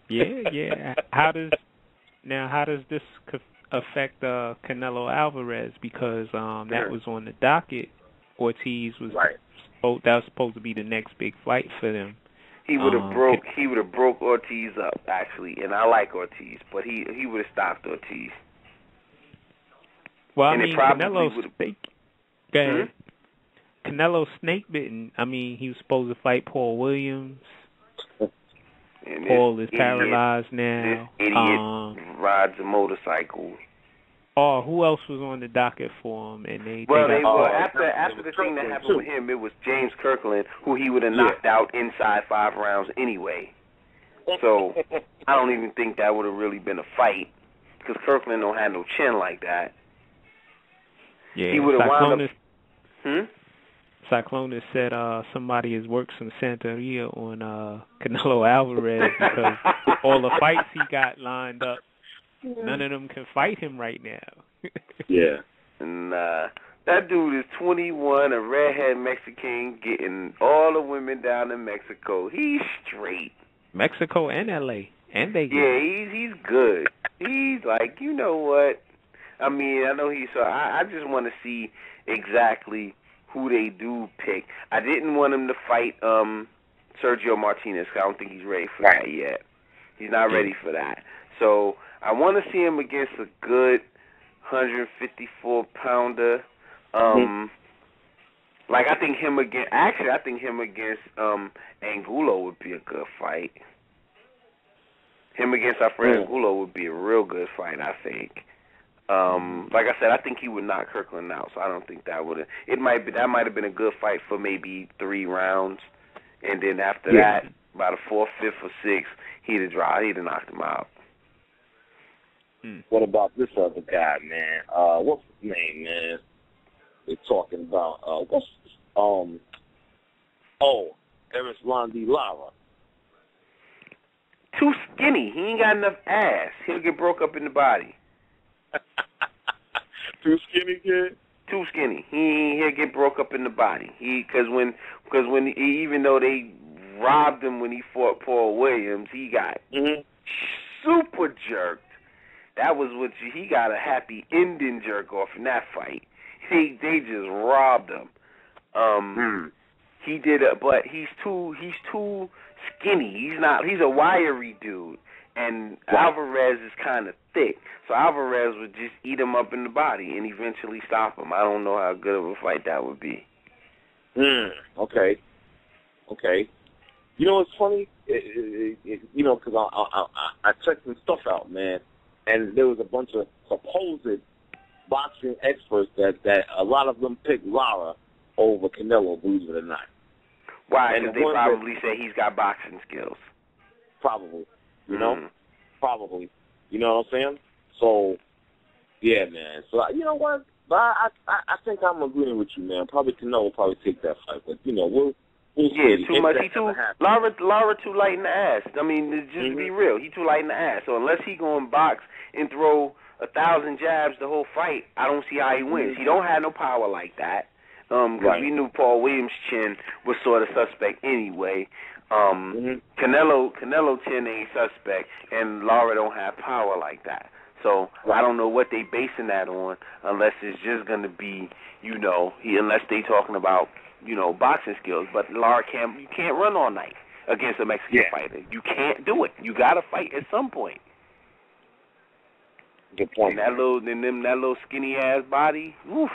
Yeah. How does this affect Canelo Alvarez? Because that was on the docket. Ortiz was Right. that was supposed to be the next big fight for them. He would have broke Ortiz up actually, and I like Ortiz, but he would have stopped Ortiz. Well, and I mean, Canelo's snake bitten. I mean, he was supposed to fight Paul Williams. And Paul is paralyzed now. This idiot rides a motorcycle. Oh, who else was on the docket for him? And after the thing that happened with him, it was James Kirkland, who he would have knocked out inside 5 rounds anyway. So I don't even think that would have really been a fight, because Kirkland don't have no chin like that. Yeah, he would have wound up. Cyclonus said somebody has worked some Santeria on Canelo Alvarez because all the fights he got lined up, none of them can fight him right now. Yeah. And that dude is 21, a redhead Mexican, getting all the women down in Mexico. He's straight. Mexico and L.A. and Vegas. Yeah, he's good. He's like, you know what? I mean, I know he's. So I just want to see exactly who they do pick. I didn't want him to fight Sergio Martinez, because I don't think he's ready for that yet. He's not ready for that. So I want to see him against a good 154-pounder. Like, I think him against Angulo would be a good fight. Him against Alfredo Angulo would be a real good fight, I think. Like I said, I think he would knock Kirkland out, so I don't think that would have. That might have been a good fight for maybe 3 rounds, and then after that, about a 4th, 5th, or 6th, he'd have knocked him out. What about this other guy, man? What's his name, man? They're talking about Eris Landy Lara. Too skinny. He ain't got enough ass. He'll get broke up in the body. Too skinny, kid? Too skinny. He'll get broke up in the body. Because when even though they robbed him when he fought Paul Williams, he got super jerked. That was what he got a happy ending jerk off in that fight. They just robbed him. He did it, but he's too skinny. He's a wiry dude. And Alvarez is kind of thick, so Alvarez would just eat him up in the body and eventually stop him. I don't know how good of a fight that would be. Okay. You know what's funny? Because I checked some stuff out, man, and there was a bunch of supposed boxing experts that a lot of them picked Lara over Canelo, believe it or not. Why? Because they probably say he's got boxing skills. Probably. Probably. You know what I'm saying? So, yeah, man. So, you know what? I think I'm agreeing with you, man. Probably Canelo will probably take that fight, but, we'll see. Too much. Lara too light in the ass. I mean, just to be real, he too light in the ass. So unless he go and box and throw 1,000 jabs the whole fight, I don't see how he wins. He don't have no power like that. Because we knew Paul Williams' chin was sort of suspect anyway. Canelo chin ain't suspect, and Lara don't have power like that. So I don't know what they basing that on, unless it's just gonna be, unless they talking about, boxing skills. But Lara you can't run all night against a Mexican fighter. You can't do it. You gotta fight at some point. Good point. And that little skinny ass body, woof.